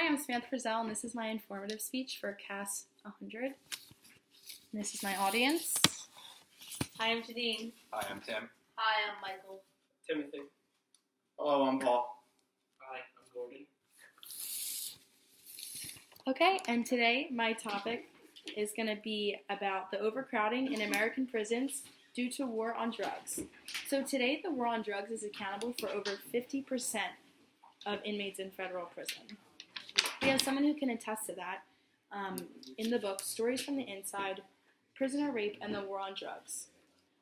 Hi, I'm Samantha Frizzell, and this is my informative speech for Cas 100. And this is my audience. Hi, I'm Janine. Hi, I'm Tim. Hi, I'm Michael. Timothy. Hello, I'm Paul. Hi, I'm Gordon. Okay, and today my topic is going to be about the overcrowding in American prisons due to war on drugs. So today, the war on drugs is accountable for over 50% of inmates in federal prison. We have someone who can attest to that in the book Stories from the Inside, Prisoner Rape and the War on Drugs.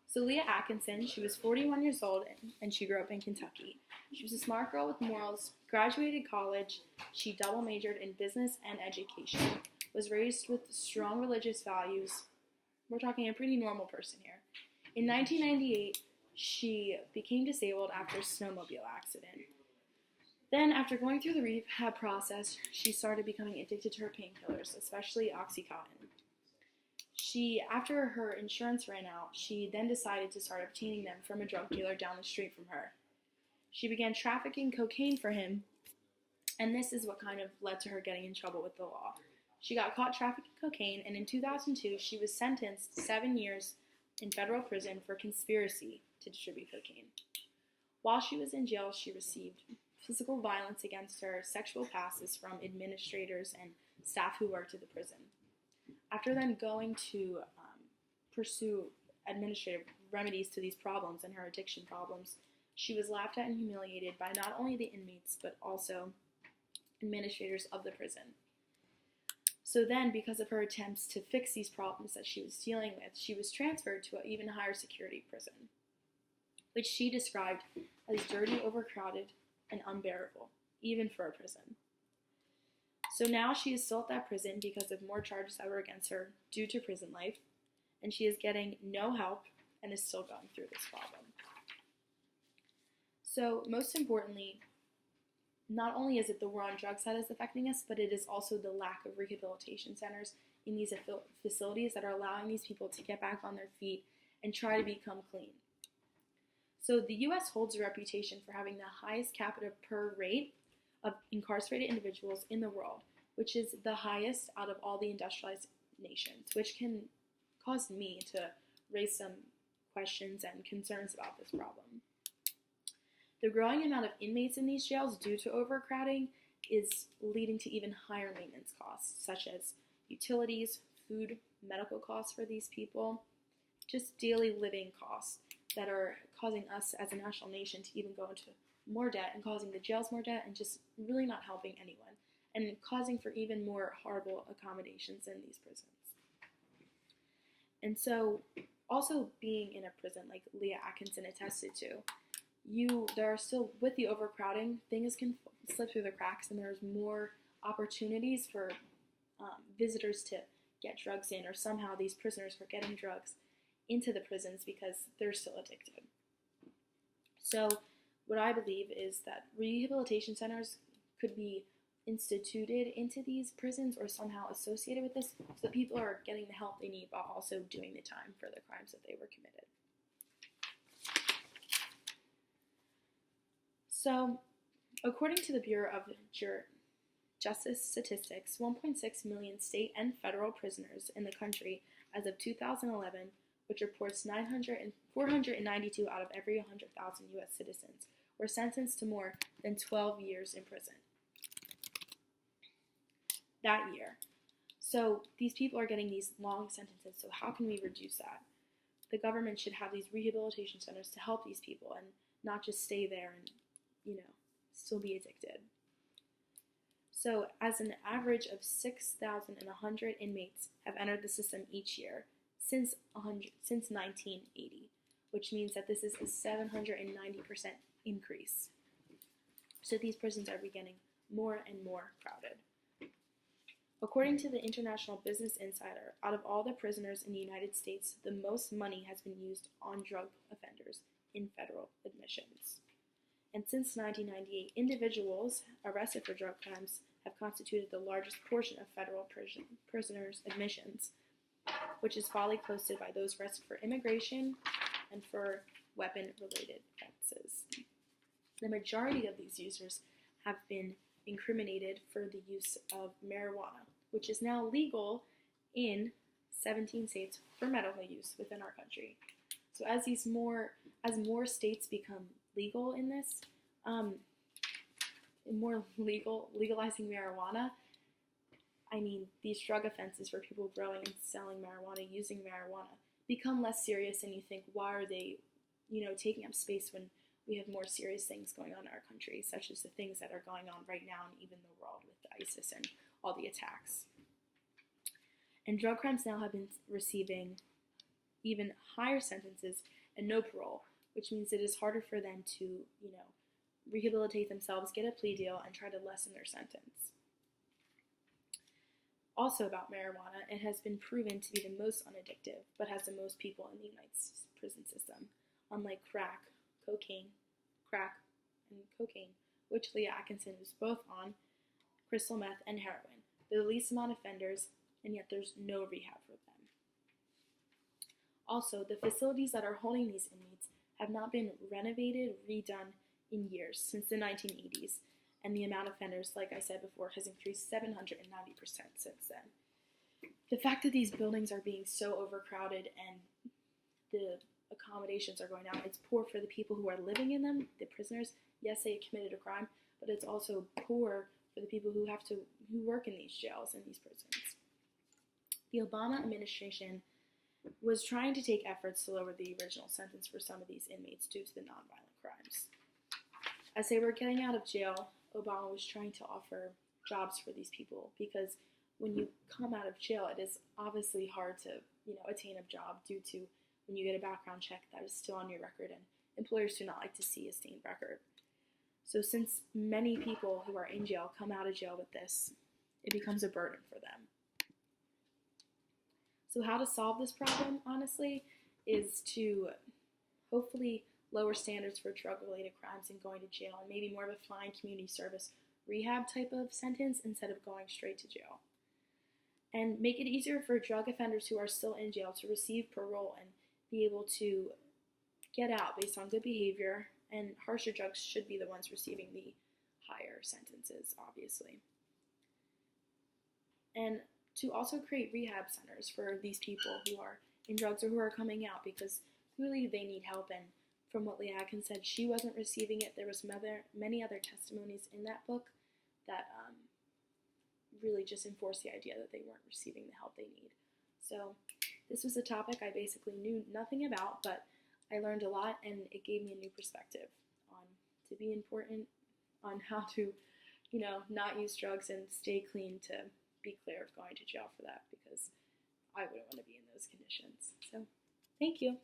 So Leah Atkinson, she was 41 years old and she grew up in Kentucky. She was a smart girl with morals, graduated college, she double majored in business and education, was raised with strong religious values. We're talking a pretty normal person here. In 1998, she became disabled after a snowmobile accident. Then, after going through the rehab process, she started becoming addicted to her painkillers, especially Oxycontin. After her insurance ran out, she then decided to start obtaining them from a drug dealer down the street from her. She began trafficking cocaine for him, and this is what kind of led to her getting in trouble with the law. She got caught trafficking cocaine, and in 2002, she was sentenced to 7 years in federal prison for conspiracy to distribute cocaine. While she was in jail, she received physical violence against her, sexual passes from administrators and staff who worked at the prison. After then going to pursue administrative remedies to these problems and her addiction problems, she was laughed at and humiliated by not only the inmates, but also administrators of the prison. So then, because of her attempts to fix these problems that she was dealing with, she was transferred to an even higher security prison, which she described as dirty, overcrowded, and unbearable, even for a prison. So now she is still at that prison because of more charges that were against her due to prison life, and she is getting no help and is still going through this problem. So most importantly, not only is it the war on drugs that is affecting us, but it is also the lack of rehabilitation centers in these facilities that are allowing these people to get back on their feet and try to become clean. So the U.S. holds a reputation for having the highest capita per rate of incarcerated individuals in the world, which is the highest out of all the industrialized nations, which can cause me to raise some questions and concerns about this problem. The growing amount of inmates in these jails due to overcrowding is leading to even higher maintenance costs, such as utilities, food, medical costs for these people, just daily living costs that are causing us as a national nation to even go into more debt and causing the jails more debt and just really not helping anyone and causing for even more horrible accommodations in these prisons. And so also being in a prison like Leah Atkinson attested to, there are still, with the overcrowding, things can slip through the cracks and there's more opportunities for visitors to get drugs in, or somehow these prisoners are getting drugs into the prisons because they're still addicted. So what I believe is that rehabilitation centers could be instituted into these prisons or somehow associated with this so that people are getting the help they need while also doing the time for the crimes that they were committed. So, according to the Bureau of Justice Statistics, 1.6 million state and federal prisoners in the country as of 2011, which reports 492 out of every 100,000 U.S. citizens, were sentenced to more than 12 years in prison that year. So these people are getting these long sentences, so how can we reduce that? The government should have these rehabilitation centers to help these people and not just stay there and, still be addicted. So as an average of 6,100 inmates have entered the system each year since 1980, which means that this is a 790% increase. So these prisons are getting more and more crowded. According to the International Business Insider, out of all the prisoners in the United States, the most money has been used on drug offenders in federal admissions. And since 1998, individuals arrested for drug crimes have constituted the largest portion of federal prisoners' admissions, which is followed closely by those arrested for immigration and for weapon-related offenses. The majority of these users have been incriminated for the use of marijuana, which is now legal in 17 states for medical use within our country. So as more states become legal in this, legalizing marijuana, I mean, these drug offenses for people growing and selling marijuana, using marijuana, become less serious, and you think, why are they, taking up space when we have more serious things going on in our country, such as the things that are going on right now and even the world with ISIS and all the attacks. And drug crimes now have been receiving even higher sentences and no parole, which means it is harder for them to, rehabilitate themselves, get a plea deal, and try to lessen their sentence. Also about marijuana, it has been proven to be the most unaddictive, but has the most people in the United States prison system, unlike crack, and cocaine, which Leah Atkinson was both on, crystal meth, and heroin. They're the least amount of offenders, and yet there's no rehab for them. Also, the facilities that are holding these inmates have not been renovated, redone in years, since the 1980s, and the amount of offenders, like I said before, has increased 790% since then. The fact that these buildings are being so overcrowded and the accommodations are going down, it's poor for the people who are living in them, the prisoners. Yes, they committed a crime, but it's also poor for the people who work in these jails and these prisons. The Obama administration was trying to take efforts to lower the original sentence for some of these inmates due to the nonviolent crimes. As they were getting out of jail, Obama was trying to offer jobs for these people, because when you come out of jail, it is obviously hard to, attain a job due to when you get a background check that is still on your record, and employers do not like to see a stained record. So since many people who are in jail come out of jail with this, it becomes a burden for them. So how to solve this problem, honestly, is to hopefully lower standards for drug-related crimes and going to jail, and maybe more of a fine community service rehab type of sentence instead of going straight to jail. And make it easier for drug offenders who are still in jail to receive parole and be able to get out based on good behavior, and harsher drugs should be the ones receiving the higher sentences, obviously. And to also create rehab centers for these people who are in drugs or who are coming out, because clearly they need help, and from what Leah Atkinson said, she wasn't receiving it. There was many other testimonies in that book that really just enforced the idea that they weren't receiving the help they need. So this was a topic I basically knew nothing about, but I learned a lot, and it gave me a new perspective on to be important, on how to, not use drugs and stay clean, to be clear of going to jail for that, because I wouldn't want to be in those conditions. So thank you.